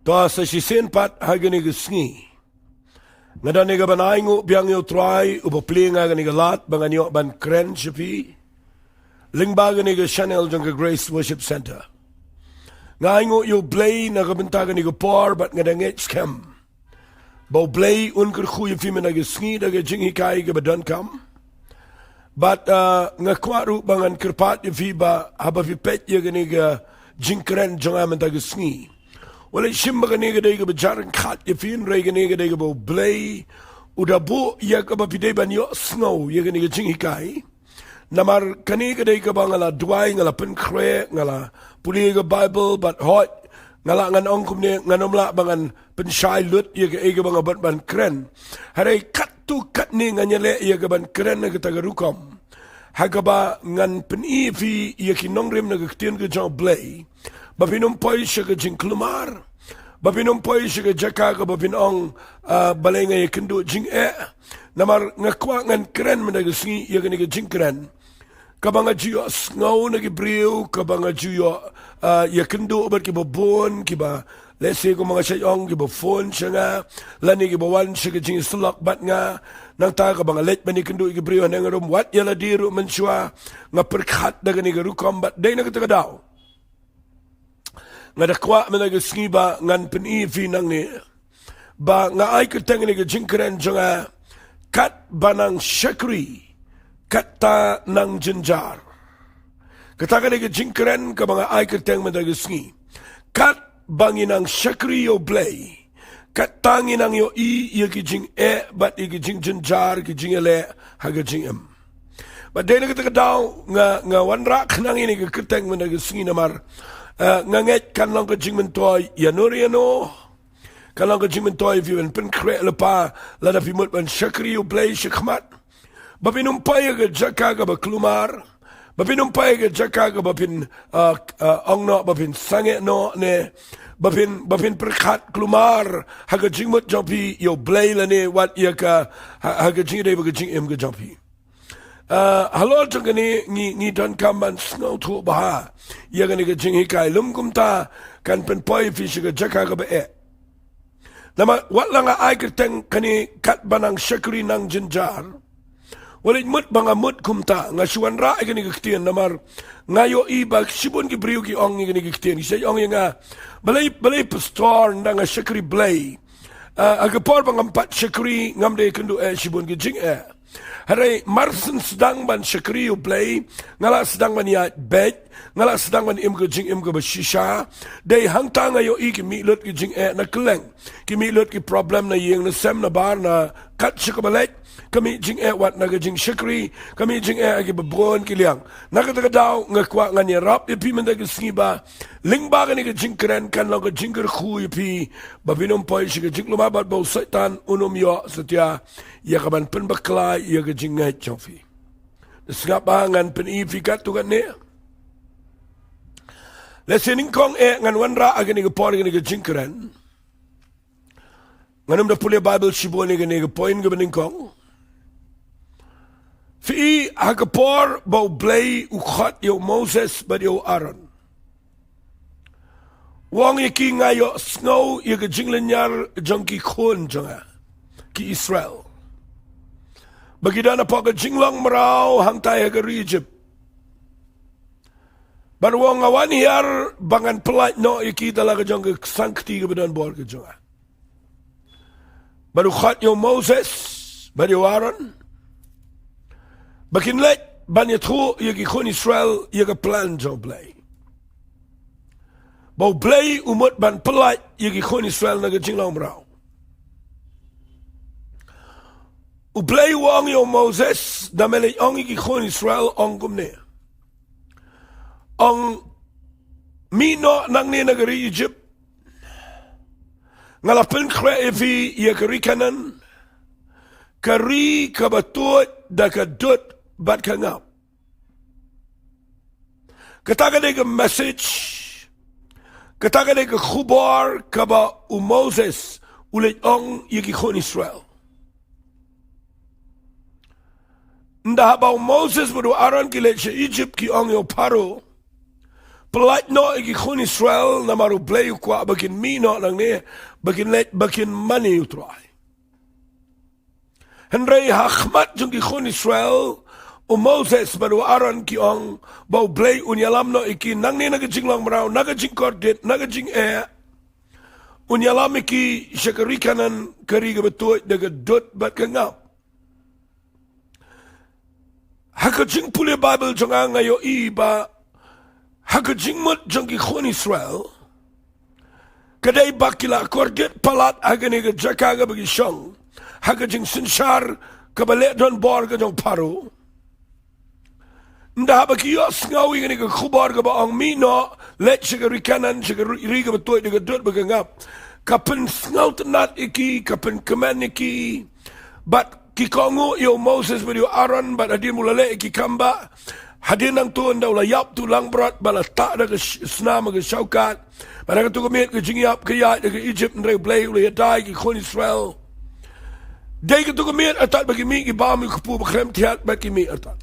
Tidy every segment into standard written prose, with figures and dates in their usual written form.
Toa sa sisenpat hagani gesngi. Ngadan niga banaingo biang yo try upoplinga gani galat banganyo ban kren sipi. Lingbaga niga channel jang Grace Worship Center. Ngaingo yo blay na kabentaga niga por but ngadang scam. Bau blay unker khuye fime na gesngi daga jingi kai ga badan kam. But ngakwaru bangan kerpat yo fiba haba fipet yo gani ga jingkren jang amenta gesngi. Wala shimba ganiga dayga bajaran kat yafin ray ganiga dayga bo blay uda bo yaga ba pide ban yo snow yaga niga jinghikai namar kaniga dayga ba ngala duay ngala penkre ngala puliga Bible but hot ngala ngan ongkum ne nganomla bangan penshai lut yaga ega banga ban kren haray kat tu kat ni nganyale yaga ban kren naga tagarukom hagaba ngan penifi yakinong rim naga ktien ga jang blay Bapinong poy siya ka jing klumar. Bapinong poy siya ka jaka ka bapinong balay nga yakindo jing Namar ngakwa ngan kren managasngi yakin nga jing kren. Kabanga juyo sngaw nagibriw, kabanga juyo yakindo obat kiba bon, kiba lese ko mga sayong, kiba phone siya nga, lani kiba wan siya ka jing sulak bat nga, nang ta kabanga let manikindo ikibriw nga rum, wat yala diro man siya, nga perkat na ganiga rukom, bat day nagtagadaw. Nga dakwa managasngi ba ngan penifi nang ni ba nga ay katang ni jingkren janga kat banang SHAKRI KATTA nang jinjar kataka ni jingkren ka mga ay katang managasngi kat banginang SHAKRI yo blay kat tangin ang yo yaki jing bat yaki jing jinjar ki jing haga jing but day na kataka daw nga wanrak nang ini katang managasngi namar nganget kan lang ka jing mentoy yanoriano kan lang ka jing mentoy if you pen kre lepa lada pimut ban SHAKRI u play shakmat bapinumpay ka jaka ka baklumar bapinumpay ka jaka ka bapin ongno bapin sange no ne bapin perkat klumar haga jing mut jampi yo play la ne wat ya ka haga jing dai baga jing em ka jampi Halo jang gani ngi dan kamban snow tu baha ya gani ga jing hikai lum kumta kan pen poi fish ga jaka ga ba nama wat langa ai kerteng kani kat banang SHAKRI nang jinjar walit mut banga mut kumta nga suan ra gani ga ktien namar ngayo iba sibon gi briu gi ong gani ga ktien say ong nga balay pastor ndang SHAKRI blay aga por bang empat SHAKRI ngamde kendo sibon gi jing Haray marsen sedang ban SHAKRI u play ngala sedang ban ya bed ngala sedang ban imga jing imga ba shisha day hangta nga yo ki milot ki jing na keleng ki milot ki problem na yeng na sem na bar na kat shikabalet kami jing wat na ga jing SHAKRI kami jing agi babron ki liang nakataga daw nga kwa nga ni rap ipi man daga sngiba lingba ga ni ga jing kren kan lang ga jing ker khu ipi babinom poy shiga jing lumabat ba saitan unom yo satya ya kaban pen baklay ya ga jing ngai chofi desgapangan pen ifikat tu kan ne lesening kong ngan wanra aga ni ga por ga ni ga jing kren nganum da pule bible shibo ni ga point ga bening kong fi hagapor bau blay ukhat yo Moses ba yo Aaron wang yaki ngayo snow yaga jinglenyar jangki khon janga ki Israel bagidana paga jinglang marau hangtay haga Egypt barwang awan hiyar bangan pelat no yaki talaga jangka sankti ga badan bor ga janga baru khat yo Moses ba yo Aaron Bakin let ban yatro yagi khon Israel yaga plan jo blay. Bau blay umut ban pelat yagi khon Israel naga jinglaw mrao. U blay wang yo Moses damele ong yagi khon Israel ong kumne. Ong mino nang ni nagari Egypt ngalapin kre evi yagari kanan kari kabatut dakadut bat kangap. Kataga dega message, kataga dega khubar kaba u Moses ulit ong yagi khon Israel. Nda ba Moses budu Aaron kilet sa Egypt ki ong yo paro Pelat no iki khun Israel na maru blay kwa bakin mi no nang ne bakin let bakin money utrai. Henry hakmat jung ki khun Israel o Moses baru Aaron ki ong bau blay unyalam no iki nang ne nagajing lang marau nagajing kordit nagajing unyalam iki SHAKRI kanan kari betul daga dot bat kangap. Hakajing puli Bible jung ngayo iba hakajing mut jung ki khun Israel kadai bakila kordit palat agane ga jakaga bagi shong hakajing sinshar kabale don bor ga jong paru nda baki yos ngawi ngani ga khubar ga baang mino let SHAKRI kanan SHAKRI ga betul ga dot bagangap kapen snaut nat iki kapen keman iki bat ki kongo yo Moses video Aaron bat adin mulale iki kamba hadin nang tuan daw layap tu lang berat bala tak da snama ga shaukat bala tu kemit ke jingyap ke ya ke Egypt ndre blay ule dai ki khon Israel dai ke tu kemit atat bagi mi ki ba mi kpu bakrem tiat bagi mi atat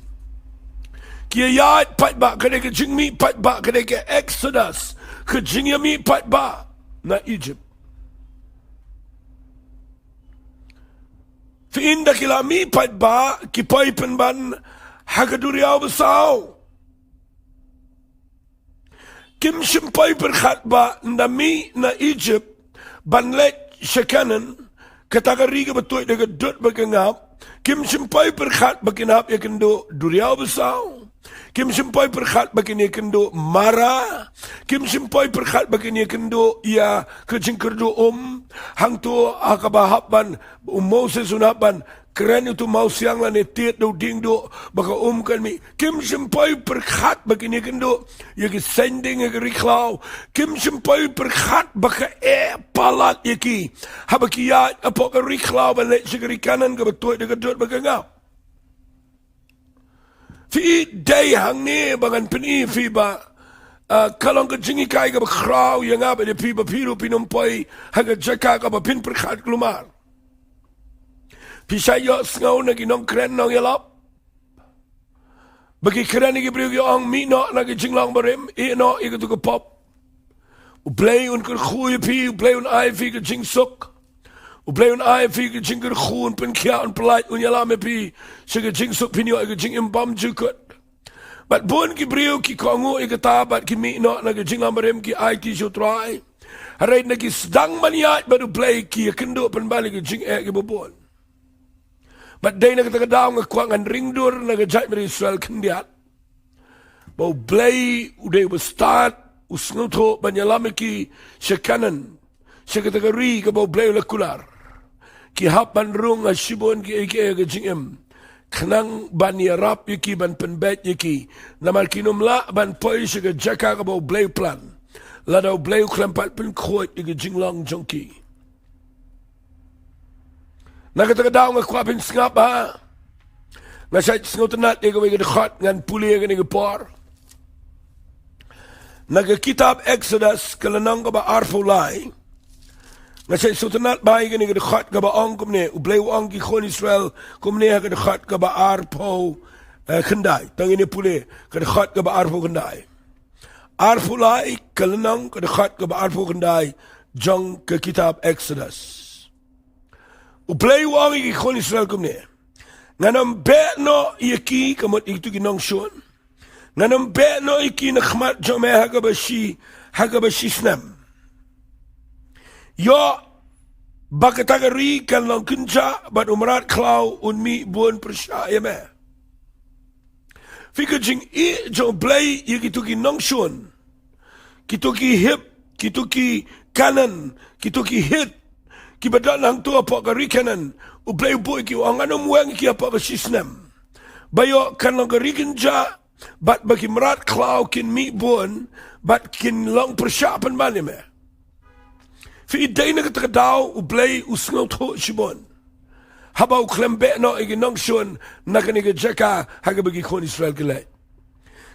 ki ya pat ba ke ke jingmi pat ba ke ke Exodus ke jingyami pat ba na Egypt Fiinda kila mi pat ba ki paipen ban hakaduriaw basaw. Kim shimpay berkhat ba na mi na Egypt ban let shakanan katagariga batoy daga dot bagangap kim shimpay berkhat baginap yakendo duriaw basaw. Kim simpoi perkhat bagini kendo mara, kim simpoi perkhat bagini kendo ia kecing kerdo hang tu akabahapan Moses unapan keren itu mau siang lah netit do ding do baka kan mi kim simpoi perkhat bagini kendo ia ki sending ia ki riklau kim simpoi perkhat baka palat ia ki habaki ya apok riklau balik sigari kanan ke betul dekat dot baka ngap. Fi day hang ni bangan peni fi ba kalong ke jingi kai ka bakraw yang apa de pi ba piru pinumpai haga jaka ka ba pin perkhat klumar pi sayo ngau na ginong kren nong yalap bagi kren ni briu yo ang mi no na gi jinglang barem e no i tu ko pop u play un kur khoe pi u play un ai fi ke jing suk u play un ai fi ke jing kur khoen pen kia un plait un yala me pi se ke jing suk pinyo ke jing imbam jukut but bon ki brio ki kongo e kata bat ki mi no na ke jing lambarem ki ai ki so try harai na ki sedang maniat baru play ki kendo pen balik ke jing ki bobon but day na kata daw nga kwangan ringdur na ke jai meri Israel kendiat bau play uday was start usnuto banyalam ki shakanan SHAKRI ka bau play lakular ki hapan rung a shibon ki eke ke jingem kanang ban yarap yiki ban penbet yiki namal kinumla ban poi shiga jaka ka bau blay plan la daw blay klampat pen khoit yiki jinglong jonki nakataka daw nga kwa pin ngap ha nga sait sngotenat yiki wege de khat ngan puli yiki nige por naga kitab Exodus kalanang ka ba arfulai nga say sutanat bahay ka ni kadakhat ka ba ang kumne ublay ang ki khon Israel kumne ha kadakhat ka ba arpo kanday tangin ni puli kadakhat ka ba arpo kanday arpo lai kalanang kadakhat ka ba arpo kanday jang ka kitab Exodus ublay ang ki khon Israel kumne nga nam be no yaki kamot itu ginong shon nga nam be no iki nakhmat jame hagabashi snam yo bakatagari kan lang kunja bat umrat klau unmi buon persya me fika jing I jo blay yikituki nongshun kituki hip kituki kanan kituki hit kibadan hang tu apa gari kanan ublay boy ki ang anong wang ki apa ka sisnem bayo kan lang gari kunja bat bagi merat klau kin mi buon bat kin lang persya pan bani me fi day na katadaw ublay usngaw to shibon habaw klembe no iginong shon na kaniga jaka hagabagi kon Israel galay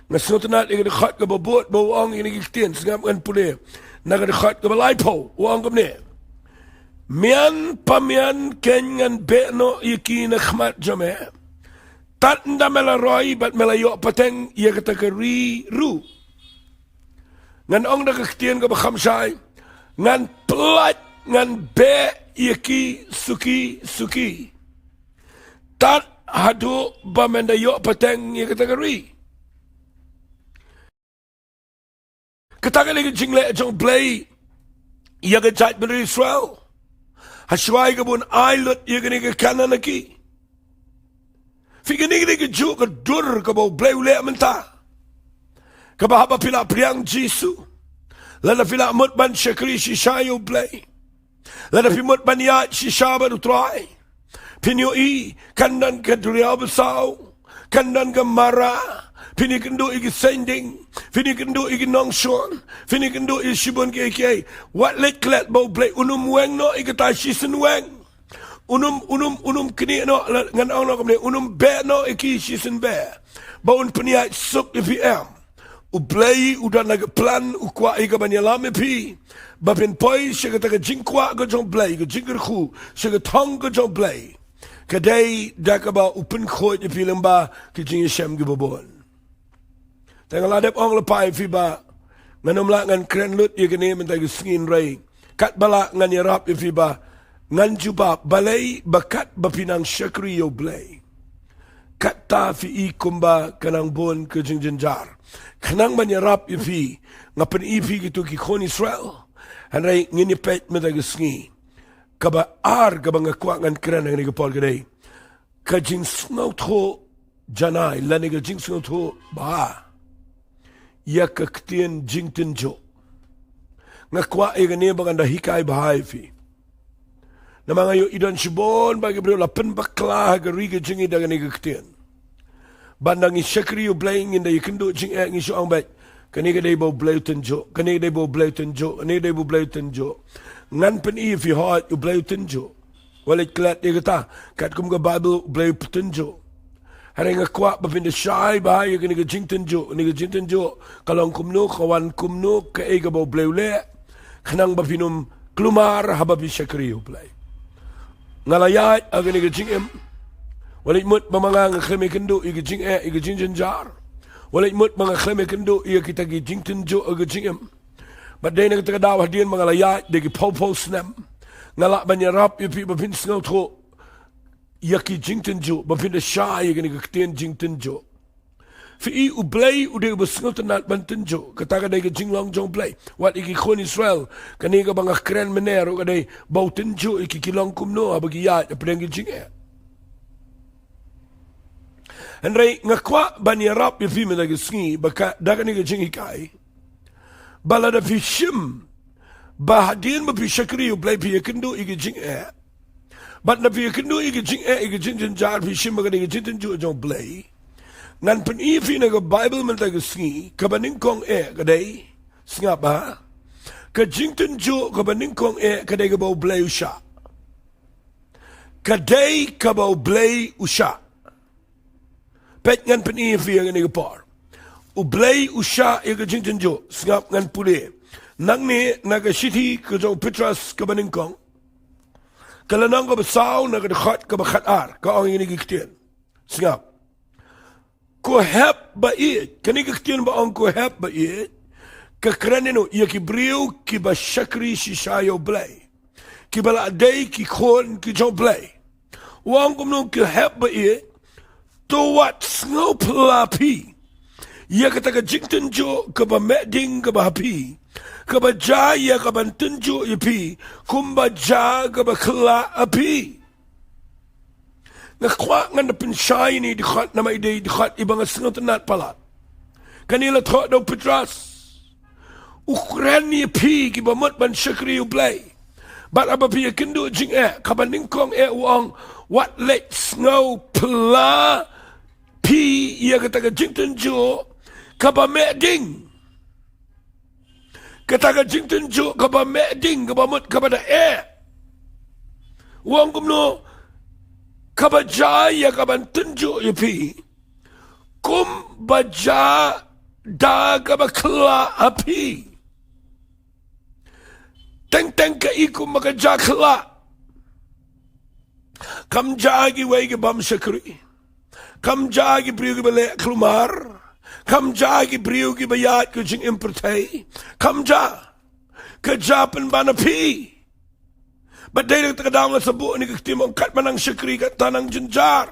nga snotanat igin khat ka babot bawang inigiktin sngam kan puli na khat ka balaypo wang kamne mian pamian kenyan be no iki na khmat jame tat nda mela roy bat melayo pateng ya katakari ru Ngan ong nakaktian ka ba kamsay, ngan plat, ngan be, yaki, suki. Tat hadu ba mendayo pateng ya kategori. Katakan lagi jingle jong play, ya kejat beri Israel. Haswai kabun ailut ya kini ke kanan lagi. Fikir ni ke ju ke dur ke bau play ule mentah. Kabahaba pila priang Jisu. Lada pila mut ban SHAKRI shishayo play. Lada pi mut ban ya shishaba utrai. Pinyo i kandan ke duriau besau. Kandan ke marah. Pini kendo igi sending, pini kendo igi nongshon, pini kendo igi shibon keke. What let klet bau play unum weng no igi tashi sen weng. Unum kini no ngan ang no kamne unum be no igi shisen be. Bau un peniat suk IPM. Uplay udah naga plan ukwa igi banyalame pi. Bapin poi siya kata jingkwa ka jong play, ka jingkerku, siya tong ka jong play. Kadai dakaba upen khoit ipi lamba ki jing shem gibobon. Tengah ladap orang lepai fiba nganum la ngan kren lut ye gene mentai singin rai kat bala ngan yarap ye fiba ngan juba balei bakat bapinang SHAKRI yo blei KATTA fi kumba kanang bon ke jenjar kanang manyarap ye fi ngapen ipi gitu ki kon Israel hanrai ngini pet mentai singi kaba ar kaba ngakwa ngan kren ngan ni pol gede ka jing snau tho janai lani ka jing snau tho ba ya kaktian jingtin jo ngakwa igane baganda hikai bahai fi na mga yo idan shibon bagi bro lapen bakla gari ga jingi daga ni kaktian bandang i SHAKRI yo playing in the yikindo jing ek ni ang bet kani ga dai bo blautan jo kani dai bo blautan jo kani dai bo blautan jo ngan pen i fi hot yo blautan jo walit klat igata kat kum ga bible blautan jo hari ngakwa bapinda syai bahaya kini ke jingten jo kalong kumno kawan kumno ke ega bau bleule kanang bapinum klumar hababi SHAKRI uplay ngalayat agani ke jingem walit mut mamanga ngakleme kendo ega jing jenjar walit mut mga kleme kendo ega kita ke jingten jo ega jingem badai na kita daw hadian mga layat degi popo snam ngalak banyarap ipi bapin sngaw tho yaki jingten jo bapinda shy gani kaktian jingten jo fi i ublay ude ubasngot nat banten jo kataga dai jinglong jong play wat iki kon Israel kani ga banga kren menero kadai bauten jo iki kilong kumno abagi ya pedang jing Henry ngakwa banyarap fi me lagi sngi baka daga ni jing ikai balada fi shim bahadin ma fi SHAKRI ublay fi kendo iki jing But na fi kendo igi jing jar fi shimba ka igi jing jong play. Ngan pen ifi na ka Bible man taga singi kabaning kong kaday singa ba ka jing jo kabaning kong kaday ka bau play usha. Kaday ka bau play usha. Pet ngan pen ifi ang igi par. U play usha igi jing jo singa ngan puli. Nang ni naga shiti ka jong Petras kabaning kong. Kalau nang ko besaw na kadakhat ka bakhat ar ka ang ini giktian singap ko hep ba it kani giktian ba ang ko hep ba it ka kranino ya ki briu ki ba SHAKRI shishayo blay ki bala day ki khon ki jo blay wang kum no ki hep ba it to what snow plapi ya kata ka jingten jo ka ba meding ka ba happy kabajaya kabantunjo ipi kumbaja kabakla api ngakwa nga napinsay ni dikhat na may day dikhat ibang asingot nat pala kanila thot daw Petras ukran ni ipi kibamot ban SHAKRI uplay but abapi kendo jing kabaning kong uang what let's know pla pi ya kata jingten jo kabameding kataga jingten jo kaba meding kaba mut kaba da wang kumno kaba jaya kaba tunjo ipi kum baja da kaba kla api teng ka ikum maka ja kla kam jagi wege bam SHAKRI kam jagi priyo bale klumar Kamja ki brio ki bayat ke jing impertai. Kamja. Kejapan bana pi. Badai tak kadang sebut ni ketimong kat manang syakri kat tanang jenjar.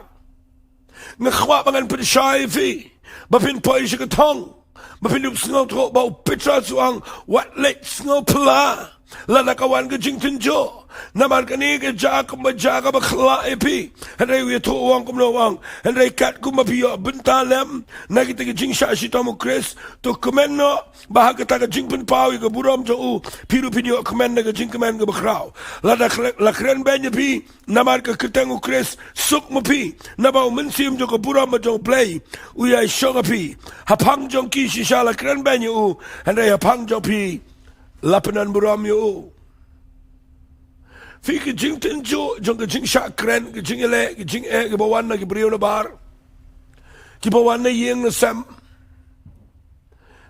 Ngakhwa bangan pensyai fi. Bapin poi syakatong. Bapin dup sengau tok bau pitra suang. Wat lek sengau pela. Lada kawan ke jing tenjo. Namar kani ke jaga majaga bakla epi. Hendai we to wang kum no wang. Hendai kat kum mapiyo bentalem. Nagi te ke jing syashi tamu kres. To kemenno bahag kata ke jing pen pau ke buram jo u. Piru pidio kemen ke jing kemen ke bakrau. Lada lakren benye pi. Namar ke ketengu kres suk mapi. Nabau mensim jo ke buram jo play. Uyai shonga pi. Hapang jong ki shisha lakren benye u. Hendai hapang jo pi. Lapanan buram yo. Fi ke jing tenjo, jong ke jing SHAKRI, ke jing ele, ke jing ke bawan na ke beriu na bar. Ke bawan na yeng na sam.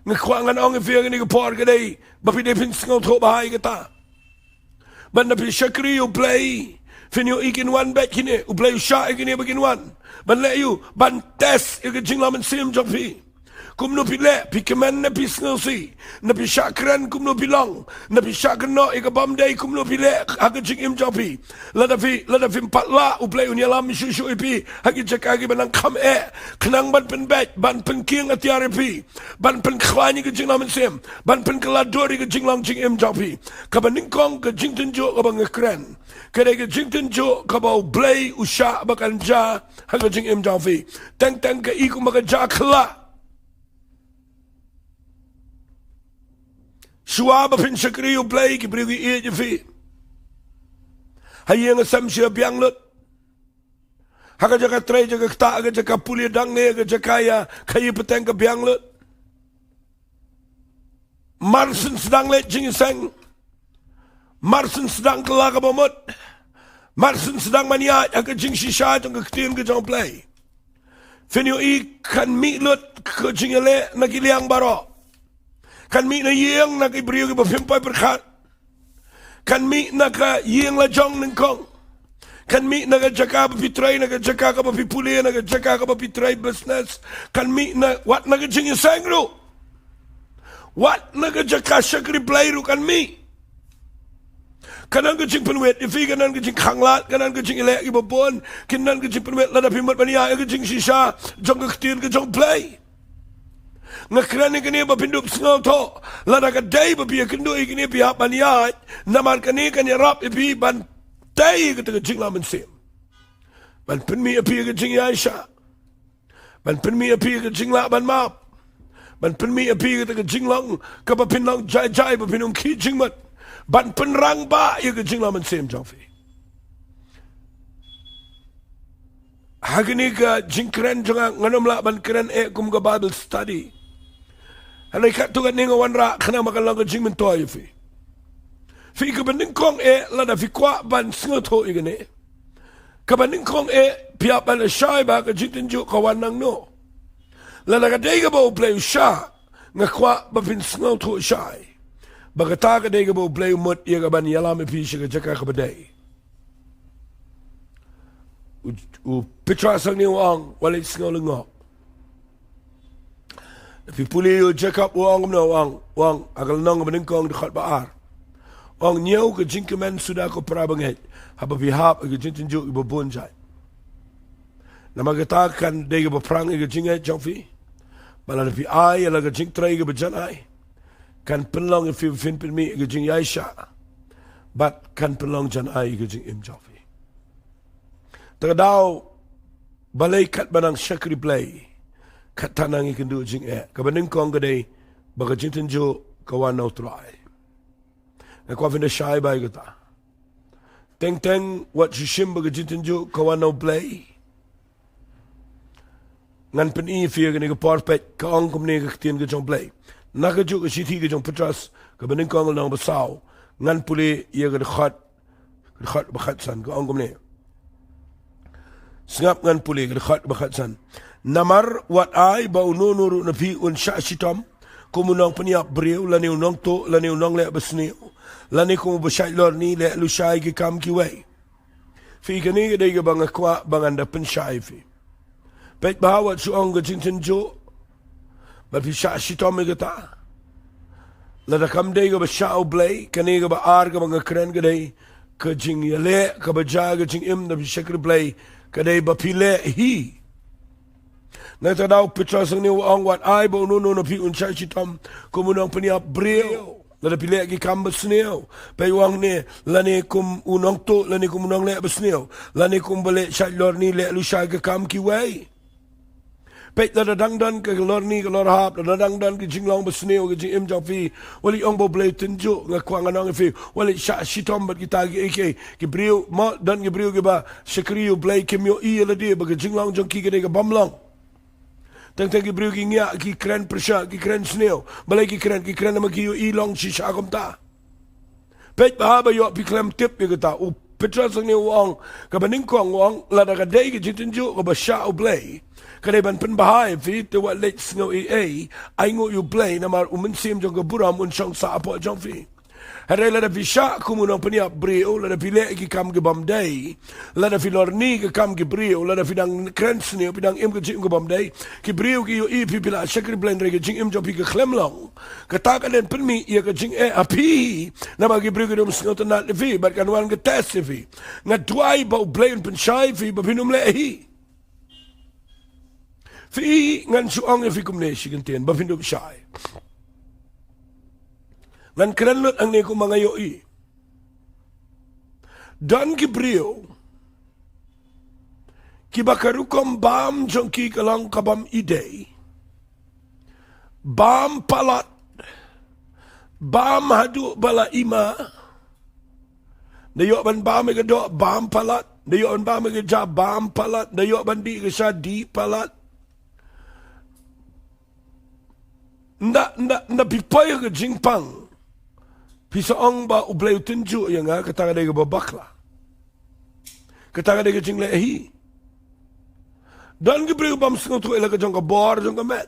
Ngakwangan ong fi ke ni ke por ke day, bapi de pin sngau tho bahai ke ta. Ban na pi SHAKRI u play. Fin yo ikin one back kini, u play u sha ikini bakin one. Ban le you, ban test ke jing laman sim jong fi. Kum no pile, pi kemen na pi snelsi, na pi SHAKRI kum no pilong, na pi SHAKRI no ika bamday kum no pile, hagi jing im jopi. Lada fi patla, uplay unyalam shushu ipi, hagi jakagi banang kam kenang ban pen bet, ban pen king atiari pi, ban pen kwani ke jing laman sim, ban pen keladori ke jing lang jing im jopi. Kabaning kong ke jing tenjo kabang kren. Kedai ke jing tenjo kabau blay usha bakan ja, hagi jing im jopi. Teng ke iku maka ja kela. Shua bapin SHAKRI u play ki brigi e je fi. Hayeng sam sia biang lut. Haka jaka trai jaka kta aga jaka puli dang ne aga jaka ya kayi peteng ke biang lut. Marsen sedang let jing seng. Marsen sedang kelaka bomot. Marsen sedang maniat aga jing shisha jang ke ketim ke jang play. Finyo I kan mi lut ke jing ele nakiliang barok. Kan mi na yeng na kay brio ba pimpay berkat. Kan mi na ka yeng la jong ng kong. Kan mi na ka jaka ba pitray na ka jaka ka ba pipuli na ka jaka ka ba pitray business. Kan mi na wat na ka jing sangro. Wat na ka jaka SHAKRI play ru kan mi. Kanan ka jing penwet ifi kanan ka jing khanglat kanan ka jing ilek ibabon kanan ka jing penwet la da pimat baniya ka jing shisha jong ka ktir ka jong play. Ngakrani kini bapindup sengau to lada kadai bapi kendu ikini pihak baniat namar kani kani rap ipi ban tai ketika jing laman sim ban penmi api ke jing Aisha ban penmi api ke jing la ban map ban penmi api ketika jing lang ke bapin lang jai bapinung ki jing mat ban penrang ba ke jing laman sim jangfi hagini ka jing keren jangan nganom la ban keren kum ka Bible study. Hanay kat tu kan ninga wanra kana makalang jing mentoy fi. Fi ka banding kong lada fi kwa ban sngo to igane. Ka banding kong pia ban shy ba ka jing tenjo kawan nang no. Lada ka dega bo play sha nga kwa ba pin sngo to shy. Ba ka ta ka dega bo play mot ye ka ban yalam pi shi ka jaka ka badai. U pitra sang ni wang walit sngo lengo. Fi puli yo Jacob wang no wang agal nong beningkong dekat baar. Wang nyau ke jingkemen sudah ko prabanget. Haba fi hap ke jingtinju ibo bonjai. Nama katakan dega berperang ke jinget jongfi. Bala fi ai ala ke jing trai ke bejanai. Kan penlong fi fin mi ke jing Aisha. Bat kan penlong janai ke jing im jongfi. Terdaw balei kat banang SHAKRI play. KATTA nang ikan du jing kabaning kong kadai baga jing tenjo kawan no try na kwa finda shy by kata teng what shishim baga jing tenjo kawan no play ngan pen I fear ka ni ka porpet ka ong kum ni ka tien ka jong play naka ju ka shiti ka jong petras kabaning kong nang basaw ngan puli iya ka khat bakhat san ka ong kum ni singap ngan puli ka khat bakhat san namar wat ai ba ununuru na pi un sha shitam kumunong paniap breu lani unong to lani unong le basni lani kum bashai lor ni le lu shai ki kam ki wei fi kani de ga bang kwa bang anda pen shai fi pet ba wat su ong ga jing jo But fi sha shitom kata. Lada kam day ka ba sha oblay, kani ka ba ar ka mga kren ka day, ka jing yale, ka ba ja ka jing im na fi shakri blay, ka day ba pile hi. Nata daw pitra sang ni waang wat ay ba ununo na pi unsha shitom, kumunang paniap brio. Lada pile ki kam ba sneo, payuang ni, lani kum unang to, lani kum unang le ba sneo, lani kum bale sha lor ni le lu sha ka kam ki way. Pet la dang dan ke lor ni ke lor hap la dang dan ke jinglong besneo ke jing im jong fi wali ong bo ble tenjo nga kwang anong fi wali sha shitom bat kita ke brio ma dan ke brio ke ba shakri u ble ke myo I la de ba ke jinglong jong ki ke bamlong tang ke brio ki nya ki kren presha ki kren sneo balai ki kren ma ki u I long shi sha kom ta pet ba ba yo pi klem tip ke ta u petra sang ni wong ka baning kong wong la da ka dei ke jitinjo ko ba sha u ble Kaya ban penbahay fi te wat late snow ay ngo you play na mar umensim jong buram unsong sa apo jong fi. Hare la da fisha kumunong paniap brio la da pile ki kam ke bam day la da filorni ke kam ke brio la da fidang krens ni pidang im ke jing ke bam day ki brio ki yo I pipila shakri blend re ke jing im jong pi ke khlemlong kata ka den penmi ia ke jing api na ba ki brio ke dum snow tanat fi bat kan wan ke test fi ngadwai ba blend pen shai fi ba pinum le hi Fi ngan suang fi kumnesi kentien ba pindup syai. Ngan keranlut ang ni ko mga yoi. Dan Gibril kibakarukom bam jong ki kalang kabam ide. Bam palat. Bam hadu bala ima. Dayo ban bam ikado bam palat. Dayo ban bam ikado bam palat. Dayo ban di ikasa di palat. Nda pipay ka jingpang. Pisaong ba ublay utinju yang nga kataga day ka babakla. Kataga day ka jinglehi. Dan gibril bam singo tu ila ka jong ka bar jong ka met.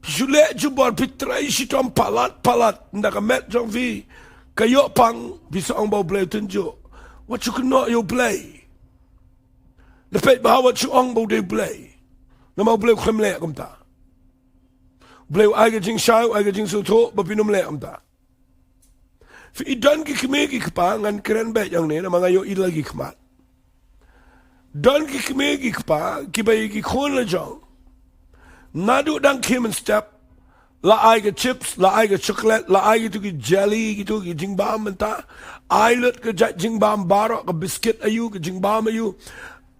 Pisule jubar pitray sitom palat. Nda ka met jong vi. Kayo pang pisaong ba ublay utinju. What you cannot you play. Napet ba what you ong ba day play. Na ma ublay kumle kumta. Blew eigen jing shau, eigen jing so to, ba pinum le amta. Fi idan ki kme ki kpa ngan kren bet yang ne na mga yo ila ki kmat. Dan ki kme ki kpa ki ba ki khon la jong. Nadu dang kim and step la eigen chips, la eigen chocolate, la eigen tu ki jelly gitu ki jing bam menta. Ailet ke jing bam barok ke biscuit ayu ke jing bam ayu.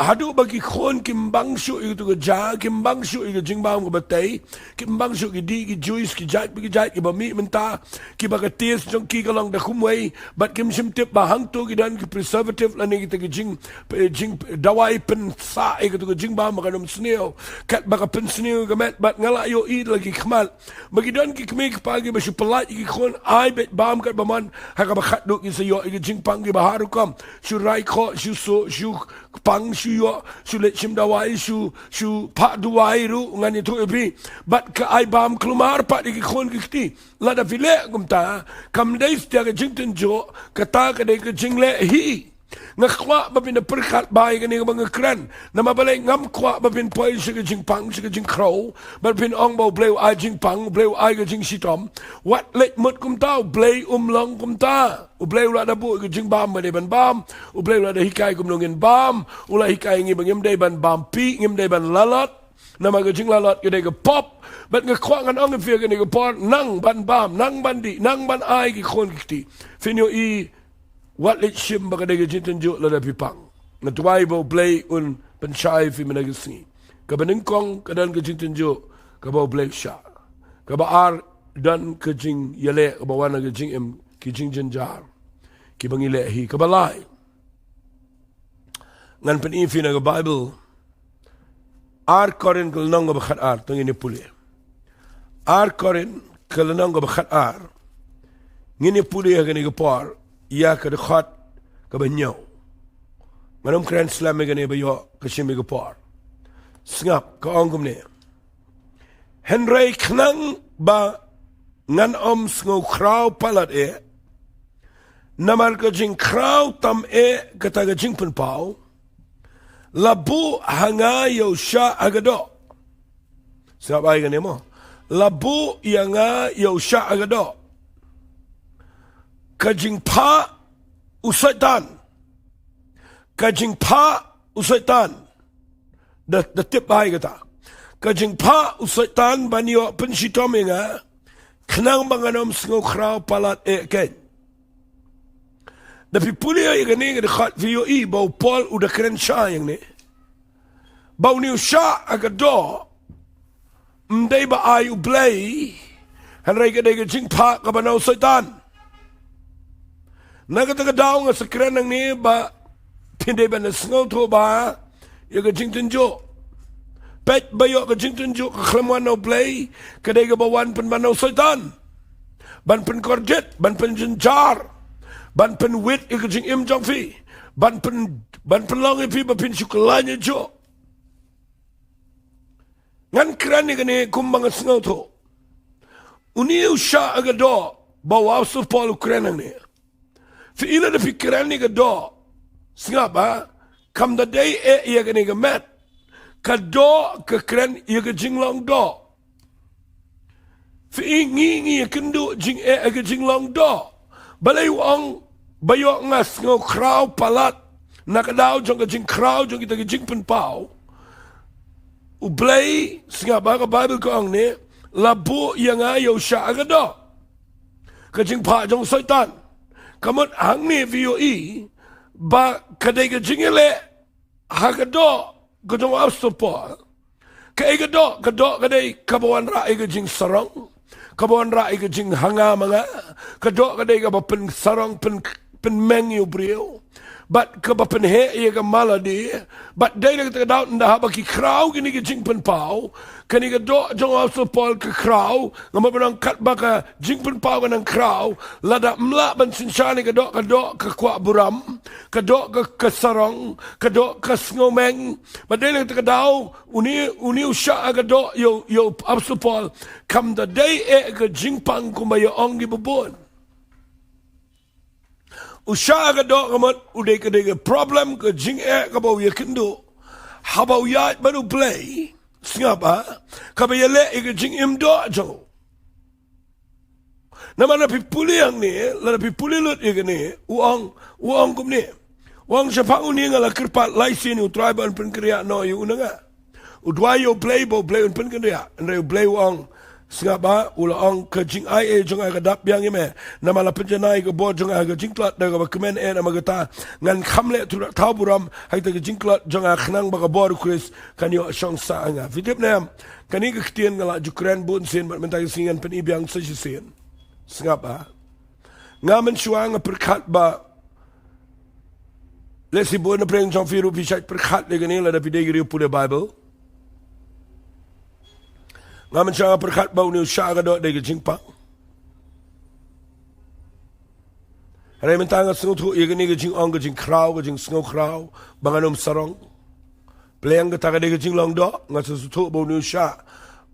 Hadu bagi khon kimbang shu itu ke ja kimbang shu itu jingbang ke batai kimbang shu ke di ke juice ke jat ke bami menta ke baga taste jong ki kalong da kumway bat kim sim tip bahang tu ke dan ke preservative lani kita ke jing dawai pen sa ke tu ke jingbang makanum sneo kat baga pen sneo ke met bat ngala yo I lagi khmal bagi dan ke kme ke pagi basu pelat ke khon ai bet bam kat baman haka bakhat do ke sayo ke jingpang ke baharu kam shu rai kho shu so shu pang shu yo su let sim dawai su pak duai ru ngan itu ebi bat ke ai bam kelumar pak di khon kiti la da file kumta kam dai stia ke jingten jo kata ke dai ke jingle hi ngakwa ba bin perkat bai ke ni bang kran na mabalai ngam kwa ba bin poi su ke jingpang su ke jing crow ba bin ong bo bleu ai jingpang bleu ai ke jing sitom wat let mut kumta blei long kumta Ublay ula da bu jing bam ba ban bam ublay ula da hikai kum nongin bam ula hikai ngi bangim dai ban bam pi ngim dai ban lalat nama ga jing lalat ke dai ga pop bat nga kwang an ong fe ke ni ga por nang ban bam nang ban di nang ban ai ki khon ki finyo I wat let shim ba ga dai ga jinten jo la da pipang na tuai bo play un ban chai fi mana ga si ka baning kong ka dan ga jinten jo ka bo play sha ka ba ar dan ka jing yale ka ba wana ga jing em ki jing janjar ki bangile hi ka balai ngan pen ifi na ga bible ar korin kal nong ba khat ar tong ni puli ar korin kal nong ba khat ar ngini puli ga ni ga par ya ka de khat ka ba nyaw manam kran slam ga ni ba yo ka shim ga par snap ka ongum ne henry knang ba ngan sngo kraw palat Namar ka jing kraw tam kata ka jing penpau labu hanga yo sha agado Sebab ay kan mo. Labu yang yo sha agado. Kajing pa usaitan. Kajing pa usaitan. The tip ay kata. Kajing pa usaitan banyo pensitom nga kenang manganom sengo kraw palat ken. Tapi pulia yang ni dekat video bau Paul udah keren sya yang ni. Bau ni sya agado. Mday ba ay ublay, hanray ka dahi jing pa kabanaw saitan. Nagatagadao nga sa krenang ni ba, pinday ba nasingaw to ba, yung ka jing tunjo. Pet bayo ka jing tunjo, kakalamuan na ublay, kaday ka bawan panmanaw saitan. Ban pan korjet, ban pan jinjar, ban pan wit, yung ka jing imjong fi, ban pan long ipi ba pinsukulanya jo. Ngan kerani kani kumbang sengaw to. Uniu sya agado bawa su Paul Ukraina ni. Fi ila de fikirani agado. Singapa kam da day ia kani gamet. Kado ke keren ia ke jinglong do. Fi ngi kendu jing ke jinglong do. Balei wang bayo ngas ngaw kraw palat. Nakadaw jong ke jing kraw jong kita ke jing penpau. Ublay, singa ba ka Bible ko ang ni, labu yang ayaw siya agado. Kajing pa jong saitan. Kamot ang ni VOE, ba kaday kajing ile, hagado, kajong apostol. Kaigado, kaday kabawan raay kajing sarong, kabawan raay kajing hanga mga, kado kaday ka ba pen sarong, pen mengyo brio. But kabapenhe iya ka maladi, but day na katadaw na haba ki kraw kini ki jingpen pao, kani ka do jong apostol Paul ka kraw, nga mabanang KATBA ka jingpen pao ka ng kraw, lada mla ban sinsyani ka do ka kwa buram, ka do ka sarong, ka do ka snowmeng, but day na katadaw uni usya ka do yo apostol Paul, kam da day ka jingpang kumayo ong gibubon. Usya agado kamat uday kadang problem ke jing kabau ya kendo habau ya baru play singapa kabayale ke jing imdo jo nama na pipuli yang ni la pipuli lut ya ni uang kum ni uang siapa uni ngala kerpat laisin utraiban penkria no yu unanga udwai yo play bo play un penkria and play uang singapa ulang ke jing ai jong agadap yang ime nama la penjanai ke bo jong aga jingklat da ka kemen nama gata ngan khamle tu tau buram hai ta jingklat jong khnang ba ka bo kris kan yo shong sa anga vidip nam kani ke ktien ngala jukran bun sin bat mentai singan pen ibyang sa sin singapa ngamen shuang perkat ba lesi bo na preng jong firu pisat perkat le gani la da pidegiri pu Bible. Ngamen siya perkat bau ni usya ka do day ka jingpang. Haray mentanga sengaw tu iya kani ka jing ong ka jing kraw ka jing sengaw kraw banganom sarong. Playang ka taka day ka jing long do nga sa sutu bau ni usya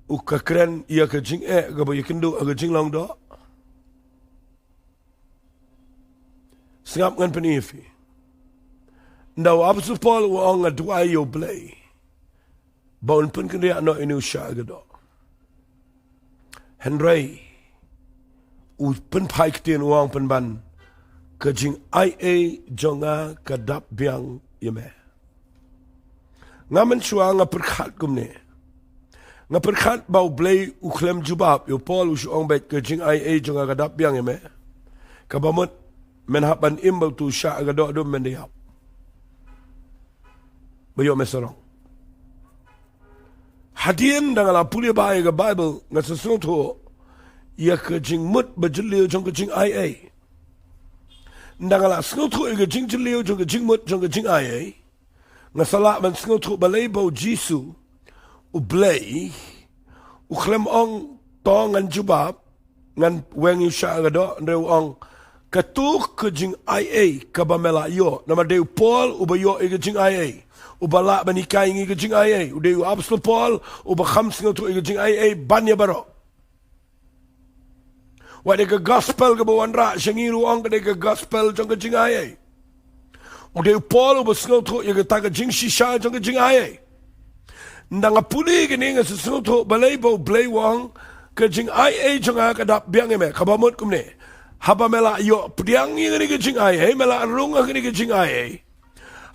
u ka kren iya ka jing ka bau yakindu ka jing long do. Singap ngan penifi. Ndaw apostol Paul u ong nga duay yo blay. Bau npun kani ano ini usya ka do. Henry, pen paik tin uang pen ban, kajing ai jonga kadap biang yeme. Ngamen shua nga perkat kumne, nga perkat bau blay uklem jubab yo Paul usuong bet kajing ai jonga kadap biang yeme. Kabamut menhapan imbal tu sya agado adum mendiyap. Bayo mesorong. Hadian dengan apulia bahaya ke Bible nga sesuatu ia kejing mut berjeliu jong kejing ai. Dengan sesuatu ia kejing jeliu jong kejing mut jong kejing ai. Nga salah man sesuatu balei bau Jisu ublay uklem ong tong ngan jubab ngan weng yusha agado ndeu ong katuk kejing ai kabamela yo nama deu Paul ubayo ia kejing ai. Ubala banikai ngi kejing ai udah apostol Paul uba khams ngotu kejing ai banya baro wade ke gospel ke bawan ra shangiru ang ke gospel jong kejing ai udah Paul uba ngotu ye ke ta kejing shisha jong kejing ai Ndang puli kini nga sesuatu balai bau balai wang kejing ai jonga kadap biang eme kabamut kumne haba mela yo priang ini kejing ai mela runga kini kejing ai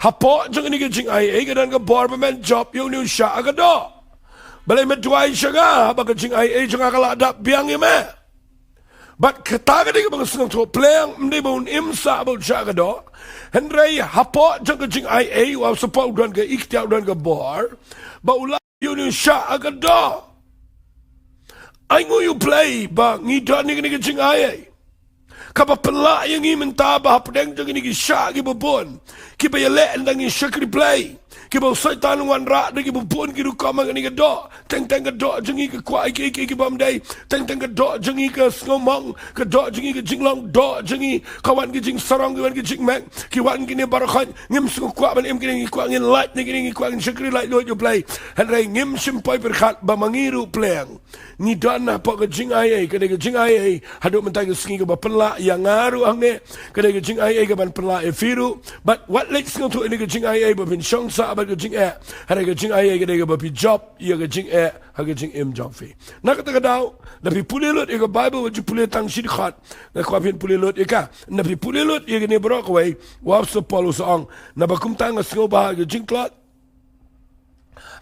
hapo jong ini kejing ai kadan ka government job yo new sha agado balai medwai shaga haba kejing ai jonga kala dap biang eme but kata kini ka sesuatu playang mde bun imsa bau sha agado Henry hapo jong kejing ai wa support dan ka ikhtiar dan ka bar Baula yun siya agad do. Ay nguyo play ba ngida ni jing ay. Kapapala yung imintaba hapdeng jang ni siya gibubon. Kibayale ndang SHAKRI play. Kibaw say tanungan ra na gibubon giru kama nga do. Teng ka do jang ka kwa iki bamday. Teng ka do jang ka ngomong ka do jang ka jinglong do jang kawan ka jing sarong kawan ka jing mek. Kiwan kini barakhan ngim sung kwa ban im kini kwa ngin light na kini kwa SHAKRI light lo you play. Henry ngim simpay perkhat ba mangiru playang. Ni dan na pa ka jing ay ka jing ay hado man tayo singi ka ba penla yang ngaru ang ne ka jing ay ka ban penla e firu. But what let's go to ini ka jing ay ba bin shong sa ka jing e hari ka jing ay ka ba pi job ya ka jing e ha ka jing em job fi nakata ka daw na pi pulilot e ka bible waj pulil tang shid khat na kwa pin pulilot e ka na pi pulilot e ni bro ko way wa so polo song na ba kum tang ngo ba ka jing klot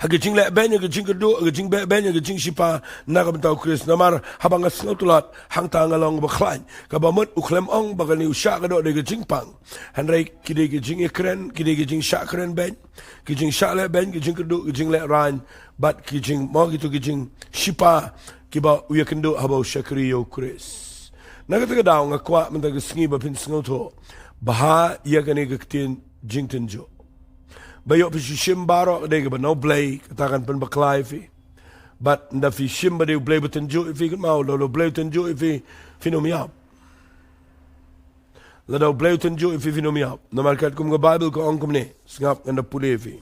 ha ka jing le ben ka jing do ka jing ben ka jing shipa na ka taw Chris na mar habang ngo tulat hang tang along ba khlain ka ba mot uklem ong ba ka ni usha ka do de ka jing pang hanrai kide ka jing ekren kide ka jing sha kren ben kijing shale ben kijing kedu kijing le ran but kijing mo gitu kijing shipa kiba uya kendo habo SHAKRI yo Chris nagata ka daw nga kwa menta ka singi ba pin singoto baha iya kani ka kitin jingten jo bayo pi shimbaro de ka ba no blay katakan pen baklay fi but nda fi shimba de blay buten jo ifi kan mau lo blay buten jo ifi finomiap Ladaw blautan jo ifi finomiap. Namarkat kum ga Bible ko ang kumne. Singap nga na pulevi.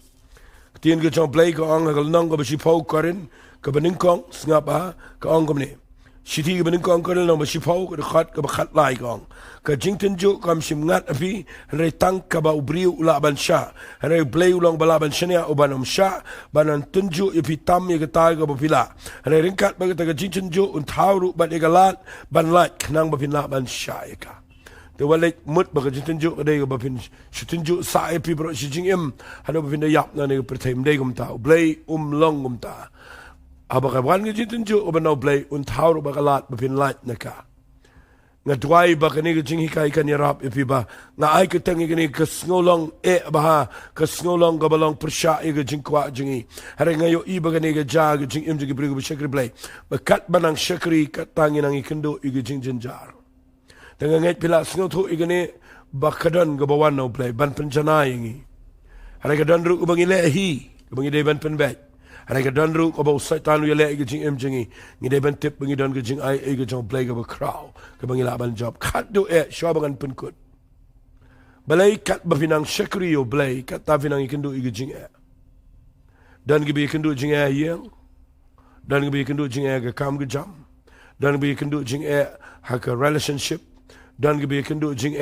Katiyan ka chong play ko ang hagalnang ka ba sipaw karin. Ka ba ningkong. Singap ha. Ka ang kumne. Siti ka ba ningkong karin lang ba sipaw. Ka dakat ka ba katlay ko ang. Ka jingtan jo kam simngat api. Hanay tang ka ba ubriw ulaban siya. Hanay blay ulang balaban siya niya. Ubanom siya. Banan tunjo ipi tam ya katay ka ba pila. Hanay ringkat ba ka jingtan jo. Untawro ba igalat. Banlat kanang ba pinlaban siya ka. Te walek mut ba kajin tunjuk kadai ba pin tunjuk sa epi bro si jing em hado ba pin yap na ne pertime dai gum ta blay long gum ta aba ka wan kajin tunjuk ba no blay un thaur ba kalat ba pin light na ka nga dwai ba kani kajing hikai kan yarap epi ba nga ai ka tangi kani ka ngolong e ba ha ka ngolong ga balong persha e kajing kwa jingi hare nga yo i ba kani ka ja kajing em jigi brigo ba SHAKRI blay ba kat banang SHAKRI kat tangi nang ikendo i kajing jenjar Dengan ngai pila singo tu igane bakadan gabawan no play ban penjana yangi. Hari kadan ru ubangi lehi, ubangi de ban penbet. Hari kadan ru kabau saitan yu lehi gajing em jingi. Ngi de ban tip bangi dan gajing ai gajang play gaba crow. Kabangi laban job. Kat do syabangan penkut. Balei kat bafinang SHAKRI yo play kat tafinang ikendu igajing Dan gibi ikendu jing yang. Dan gibi ikendu jing ga kam gajam. Dan gibi ikendu jing haka relationship. Dan gibi kendo jing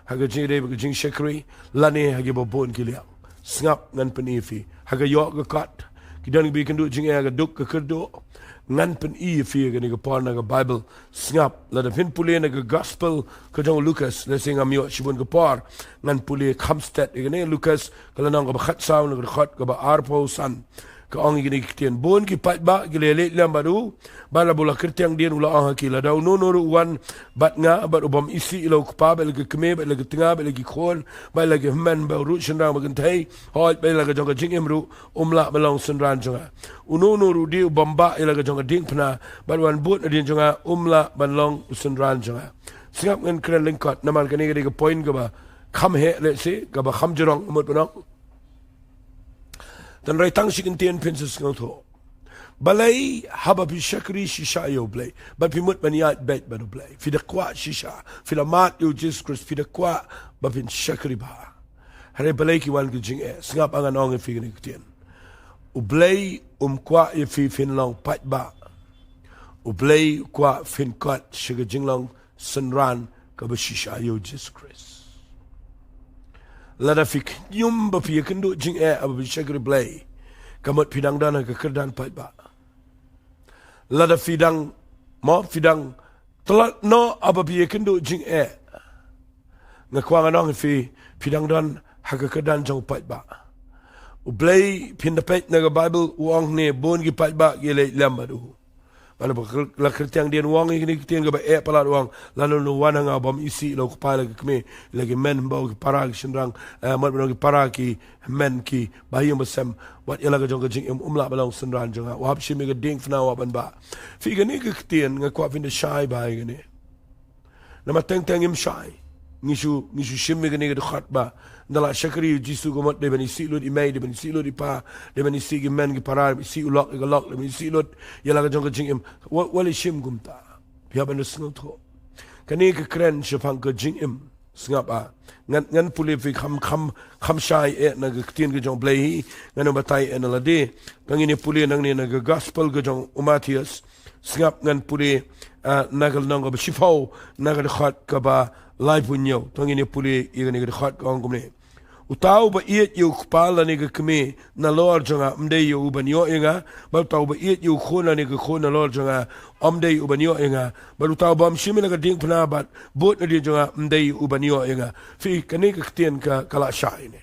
haga jing de jing SHAKRI lani hagi babon kiliang ngap ngan penifi haga yok ga kat kidan gibi kendo jing ga duk ga kerdo ngan penifi ga ni ga porna ga Bible ngap la da pin pule na ga gospel ka jong Lucas le sing am yo shibun ga por ngan pule Kamstet ga ne Lucas kala nang ga khat saw na ga khat ga ba arpo san ka ang igini kitian bon ki patba gilele lambaru bala bola kertiang dia ula ang hakila daw no wan bat nga bat ubam isi ilo kpa bel ge kme bel ge tinga bel ge khon bel ge man ba ru shendra magan thai hoi bel ge jong jing emru umla balong sunran jonga no ru di ubam ba ila ge jong ding pna bat wan bot adin jonga umla balong sunran jonga singap ngan kren lingkot namal kani ge point ge ba kham he le se ge ba kham jorong mot banong Dan rai tang sikin tian princess ngoto. Balei haba pi SHAKRI shisha yo blay. Ba pi mut maniat bet ba do blay. Fida kwa shisha. Fida mat yo Jesus Christ. Fida kwa ba pin SHAKRI ba. Hare balei ki wan kijing Singap angan ong fi gani kutian. Ublay kwa fi fin long pat ba. Ublay kwa fin kot shiga jinglong sunran ka ba shisha yo Jesus Christ. Lada fik nyum ba pi kendo jing ababi SHAKRI blay kamot pidang dan kekerdan pai ba lada fidang fidang telat no ababi kendo jing ngakwang anong fi pidang dan kekerdan jong pai ba ublay pindapet na Bible uang ne bon gi pai ba gi le lambadu mana la kertiang dia uang ini kertiang ga ba palat uang lalu no wana nga bam isi lo kepala ke keme lagi men bau ki para ki senrang mat bano ki para ki men ki bayam besem wat ela ga jong jing umla balong senran jong wa hab shimi ga ding fna wa ban ba fi ga ni ke kertiang nga kwa fin de shai ba ga ni nama teng im shai ngisu shimi ga ni ga khat ba ndala SHAKRI jisu gomot de bani silud imay de bani silud ipa de bani sigi men gi parar si ulok de galok de bani silud yala ga jong jing im wali shim gumta pia ban snot ho kani ke kren shapang ga jing im snapa ngan puli fi kham shai na ga tin ga jong blei ngan batai en la de kangini puli nang ni na ga gospel ga jong umatius snap ngan puli nagal nang ga shifau nagal khat ka ba live punyo tongini puli igani ga khat ka ngumne utau ba iet yu kpala ni ga kme na lor jonga mde yu ubanyo inga ba utau ba iet yu khona ni ga khona lor jonga amde yu ubanyo inga ba utau ba mshimi na ga ding pna bat bot na di jonga mde yu ubanyo inga fi kani ka ktien ka kala shai ne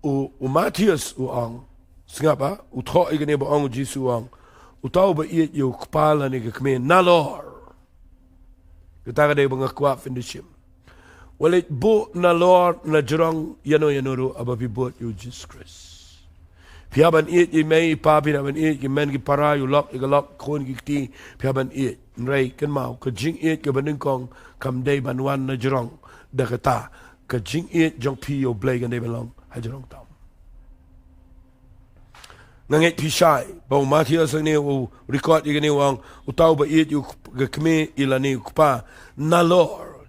u Matius u ang singapa utho igani ba ang jisu ang utau ba iet yu kpala ni ga kme na lor kita kada ibang akwaf in the shim. Walit bo na Lord na jurong yano ababi bot you Jesus Christ. Piaban it ye may papi naman it ye men ki para you lock kon ki piaban it nray kan mau ka jing it ka baning kong kam day banwan na jurong da kata ka jing it jong pi yo blay kan day belong ha jurong tam. Nangit pisay ba Matius ang ni record igani wang utaw ba it yu gakme ilani kupa nalor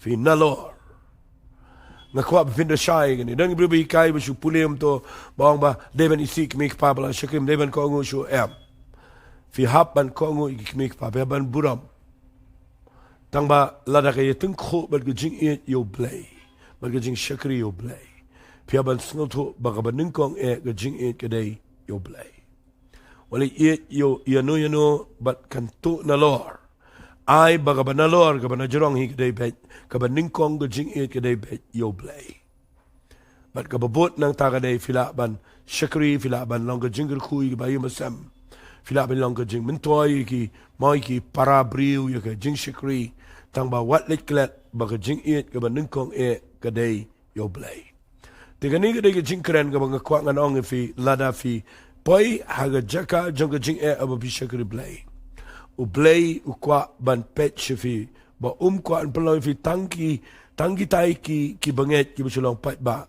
fi nalor ngakwa pinda shay igani dang bribi kai ba shu pulim to bang ba deben isik mik pa bala shakim deben ko ngu shu fi hapan ko ngu ikmik pa ban buram tang ba lada kay tung kho ba gijing it yo blay ba gijing SHAKRI yo blay piaban snoto baka baning kong gajing it kaday yo blay wali it yo yano bat kanto na lor ay baka ba na lor ka ba na jurong hi kaday bet ka baning kong gajing it kaday bet yo blay bat kababot ng tagaday filaban SHAKRI filaban lang gajing kuy ba yung masam filaban lang gajing mentoy ki may ki para briw yung gajing SHAKRI tang ba wat liklet baka jing it ka baning kong kaday yo blay Tigani ga dega jing kren ga mga kwa nga naong fi lada fi poi haga jaka jonga jing ababi SHAKRI blay. U blay u kwa ban pet fi ba kwa an pala fi tangi tai ki banget ki basulong pat ba.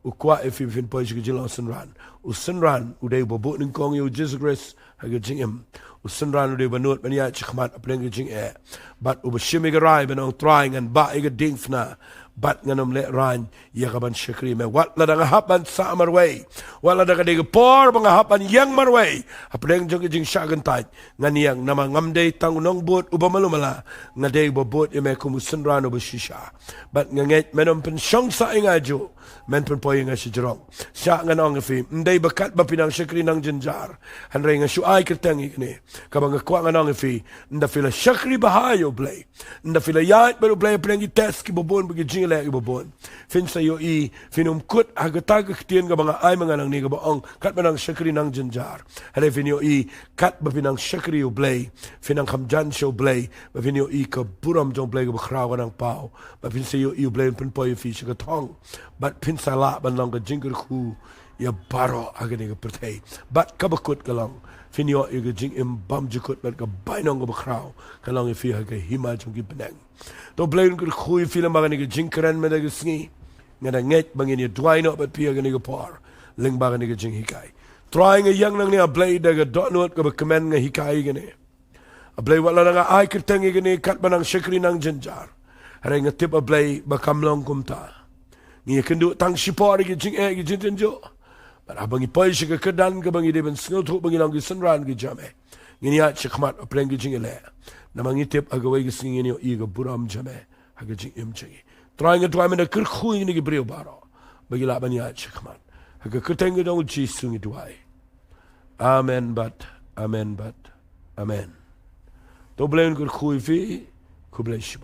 U kwa fi fin poi shi jilong senran. U senran u dei bobo ning kong yo Jesus Christ haga jing U senran u dei banut banya chikmat apeng jing But u bashimi ga rai banong trying and ba iga dingfna. Bat nganom le ran yakaban SHAKRI me wat la nga hapan sa marway wala da kadega por mga hapan yang marway apdeng jong jing shagan tait nganiyang namang ngamday tangunong bot ubamalumala nga day bobot ime kumusunrano bashisha bat nganget menom pensyong sa ingajo men penpoy nga si jirong siya nga nong fi nday bakat ba pinang SHAKRI nang jinjar hanray nga shuay kertengi kini kabang kwa nga nong fi nda fila SHAKRI bahayo blay nda fila yait pero blay apdeng test ki bobon bagi lagi bobon fin sa yo finum kut agatag ktien ga mga ay mga nang ni ga baong kat manang SHAKRI nang jinjar hale fin yo kat ba pinang SHAKRI yo blay finang kamjan show blay ba fin yo ka buram jong blay ga bakrawa nang pao ba fin sa yo blay pun po yo fi ga tong but pin sa la ban lang ga jingger ku ya baro agani ga pertay but kabakut ka lang fin yo ga jing bam jikut bat ga bainong ga bakraw ka lang fi ga hima jong gi benang to blayn ko khoy film ba ni jing kran me daga sngi ngada nget bangin ni dway no bat pia ga ni par ling ba ni jing hikai trying a young nang ni a blay daga dot not ko comment nga hikai ga ni a blay wala nga ay kerteng ga ni kat banang SHAKRI nang jinjar hare nga tip a blay ba kamlong kumta ni kendu tang shipor ga jing ga jin jo but abang ipoy shi ga kedan ga bangi de ben snot ho bangi lang gi sunran gi jame ngini ya chikmat a pleng gi jing ele namang itip agaway gising inyo iga buram jame haga jing imchingi trying to try me na kirkhuing ni gibriyo baro bagila banya chikman Haka ketengah dong jisung ituai. Amen bat. Amen bat. Amen. To blen kur khui fi. Ku bless you.